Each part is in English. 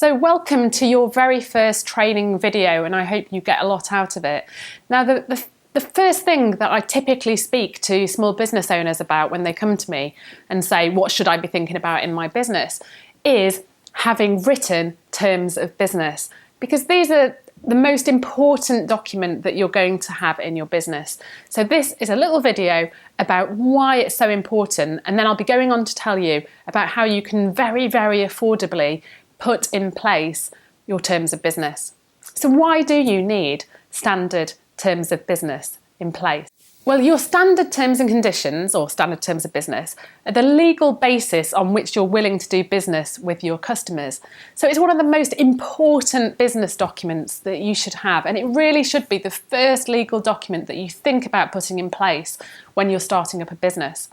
So welcome to your very first training video, and I hope you get a lot out of it. Now, the first thing that I typically speak to small business owners about when they come to me and say, what should I be thinking about in my business, is having written terms of business, because these are the most important document that you're going to have in your business. So this is a little video about why it's so important, and then I'll be going on to tell you about how you can very, very affordably put in place your terms of business. So why do you need standard terms of business in place? Well, your standard terms and conditions, or standard terms of business, are the legal basis on which you're willing to do business with your customers. So it's one of the most important business documents that you should have, and it really should be the first legal document that you think about putting in place when you're starting up a business.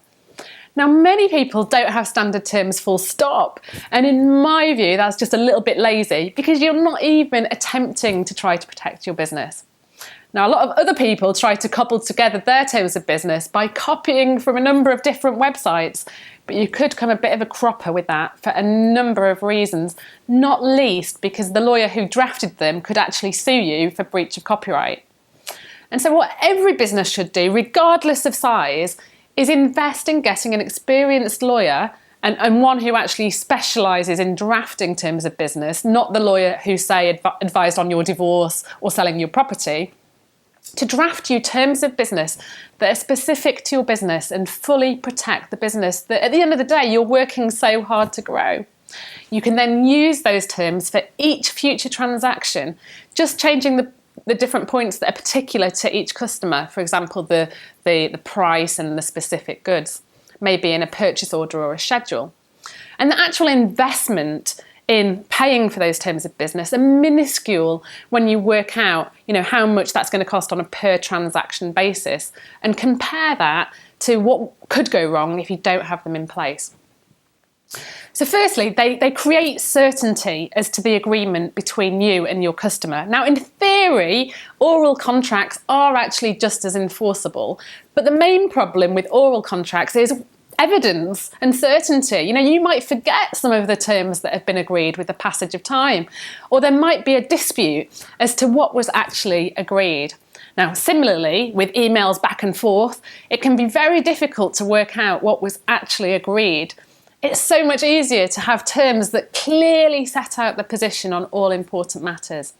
Now, many people don't have standard terms full stop, and in my view that's just a little bit lazy, because you're not even attempting to try to protect your business. Now, a lot of other people try to cobble together their terms of business by copying from a number of different websites, but you could come a bit of a cropper with that for a number of reasons, not least because the lawyer who drafted them could actually sue you for breach of copyright. And so what every business should do, regardless of size, is invest in getting an experienced lawyer and one who actually specialises in drafting terms of business, not the lawyer who, say, advised on your divorce or selling your property, to draft you terms of business that are specific to your business and fully protect the business that at the end of the day you're working so hard to grow. You can then use those terms for each future transaction, just changing the different points that are particular to each customer. For example, the price and the specific goods, maybe in a purchase order or a schedule. And the actual investment in paying for those terms of business are minuscule when you work out, how much that's going to cost on a per transaction basis, and compare that to what could go wrong if you don't have them in place. So firstly, they create certainty as to the agreement between you and your customer. Now, in theory, oral contracts are actually just as enforceable, but the main problem with oral contracts is evidence and certainty. You might forget some of the terms that have been agreed with the passage of time, or there might be a dispute as to what was actually agreed. Now, similarly, with emails back and forth, it can be very difficult to work out what was actually agreed. It's so much easier to have terms that clearly set out the position on all important matters.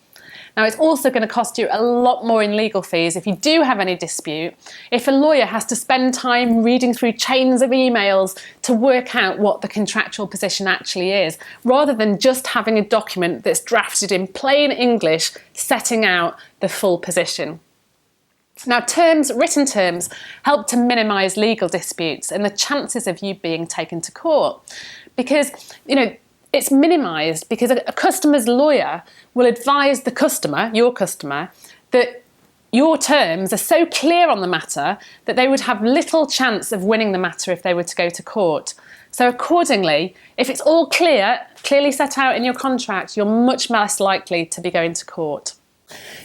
Now, it's also going to cost you a lot more in legal fees if you do have any dispute, if a lawyer has to spend time reading through chains of emails to work out what the contractual position actually is, rather than just having a document that's drafted in plain English setting out the full position. Now, written terms help to minimise legal disputes and the chances of you being taken to court, because, it's minimised because a customer's lawyer will advise the customer, your customer, that your terms are so clear on the matter that they would have little chance of winning the matter if they were to go to court. So accordingly, if it's all clearly set out in your contract, you're much less likely to be going to court.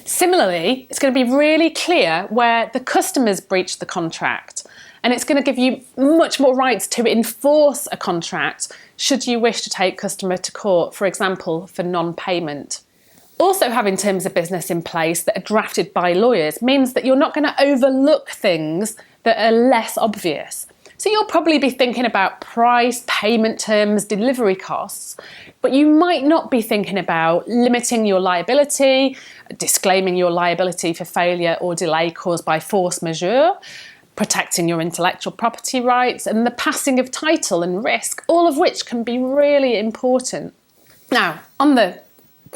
Similarly, it's going to be really clear where the customers breached the contract, and it's going to give you much more rights to enforce a contract should you wish to take customer to court, for example, for non-payment. Also, having terms of business in place that are drafted by lawyers means that you're not going to overlook things that are less obvious. So you'll probably be thinking about price, payment terms, delivery costs, but you might not be thinking about limiting your liability, disclaiming your liability for failure or delay caused by force majeure, protecting your intellectual property rights, and the passing of title and risk, all of which can be really important. Now, on the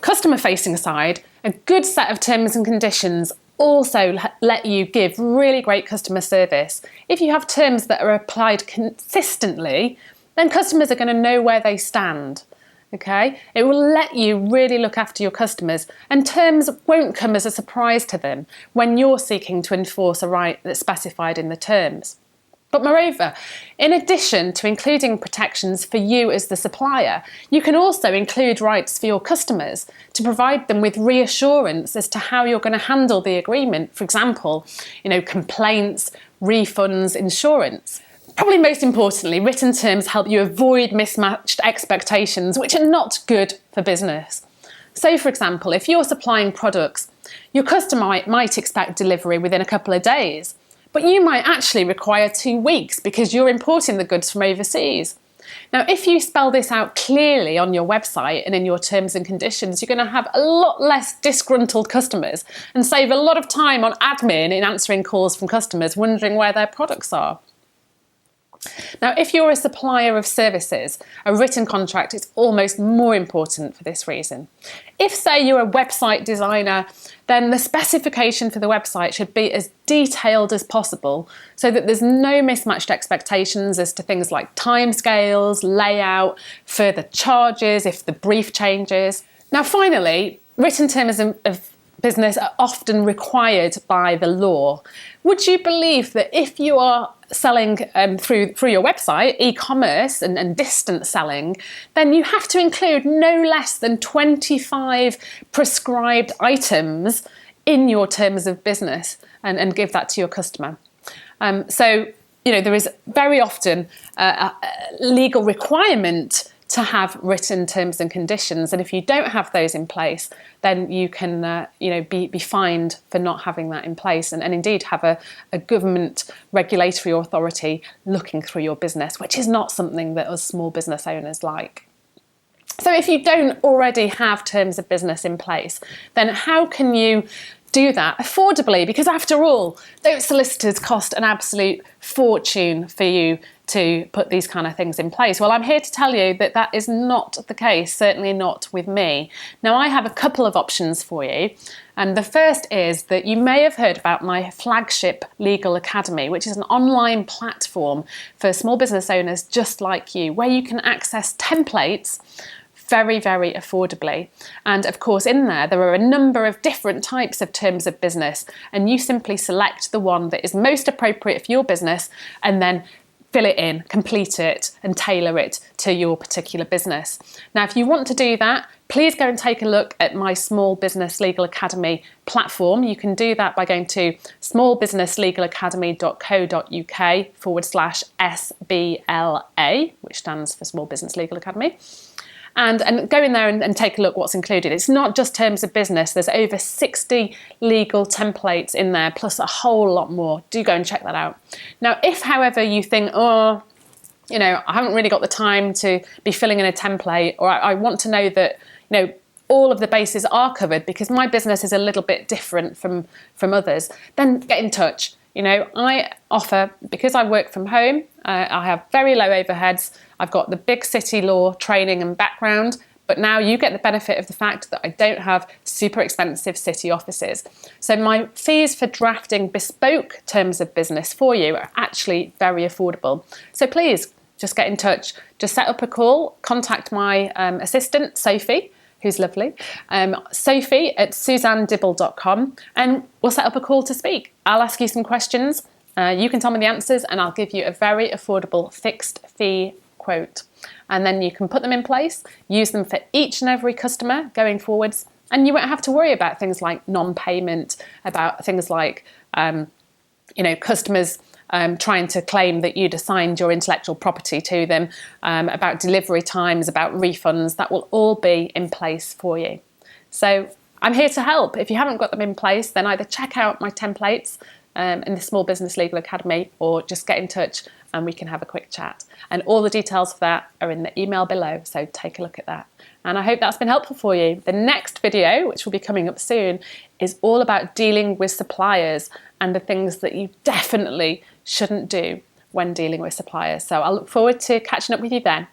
customer-facing side, a good set of terms and conditions also let you give really great customer service. If you have terms that are applied consistently, then customers are going to know where they stand. Okay? It will let you really look after your customers, and terms won't come as a surprise to them when you're seeking to enforce a right that's specified in the terms. But moreover, in addition to including protections for you as the supplier, you can also include rights for your customers to provide them with reassurance as to how you're going to handle the agreement. For example, complaints, refunds, insurance. Probably most importantly, written terms help you avoid mismatched expectations, which are not good for business. So for example, if you're supplying products, your customer might expect delivery within a couple of days, but you might actually require 2 weeks because you're importing the goods from overseas. Now, if you spell this out clearly on your website and in your terms and conditions, you're going to have a lot less disgruntled customers and save a lot of time on admin in answering calls from customers wondering where their products are. Now, if you're a supplier of services, a written contract is almost more important for this reason. If, say, you're a website designer, then the specification for the website should be as detailed as possible so that there's no mismatched expectations as to things like timescales, layout, further charges if the brief changes. Now, finally, written terms of business are often required by the law. Would you believe that if you are selling through your website, e-commerce and distance selling, then you have to include no less than 25 prescribed items in your terms of business and give that to your customer. So, there is very often a legal requirement to have written terms and conditions, and if you don't have those in place, then you can be fined for not having that in place, and indeed have a government regulatory authority looking through your business, which is not something that us small business owners like. So if you don't already have terms of business in place, then how can you do that affordably? Because after all, those solicitors cost an absolute fortune for you to put these kind of things in place. Well, I'm here to tell you that that is not the case, certainly not with me. Now, I have a couple of options for you. And the first is that you may have heard about my flagship Legal Academy, which is an online platform for small business owners just like you, where you can access templates very, very affordably. And of course, in there are a number of different types of terms of business, and you simply select the one that is most appropriate for your business and then fill it in, complete it, and tailor it to your particular business. Now, if you want to do that, please go and take a look at my Small Business Legal Academy platform. You can do that by going to smallbusinesslegalacademy.co.uk/SBLA, which stands for Small Business Legal Academy. And go in there and take a look what's included. It's not just terms of business. There's over 60 legal templates in there, plus a whole lot more. Do go and check that out. Now, if, however, you think, I haven't really got the time to be filling in a template, or I want to know that, all of the bases are covered because my business is a little bit different from others, then get in touch. I offer, because I work from home, I have very low overheads. I've got the big city law training and background, but now you get the benefit of the fact that I don't have super expensive city offices. So my fees for drafting bespoke terms of business for you are actually very affordable. So please just get in touch. Just set up a call, contact my assistant, Sophie, who's lovely, Sophie at SuzanneDibble.com, and we'll set up a call to speak. I'll ask you some questions, you can tell me the answers, and I'll give you a very affordable fixed fee quote. And then you can put them in place, use them for each and every customer going forwards, and you won't have to worry about things like non-payment, about things like customers trying to claim that you'd assigned your intellectual property to them, about delivery times, about refunds. That will all be in place for you. So I'm here to help. If you haven't got them in place, then either check out my templates in the Small Business Legal Academy, or just get in touch and we can have a quick chat. And all the details for that are in the email below, so take a look at that. And I hope that's been helpful for you. The next video, which will be coming up soon, is all about dealing with suppliers and the things that you definitely shouldn't do when dealing with suppliers. So I look forward to catching up with you then.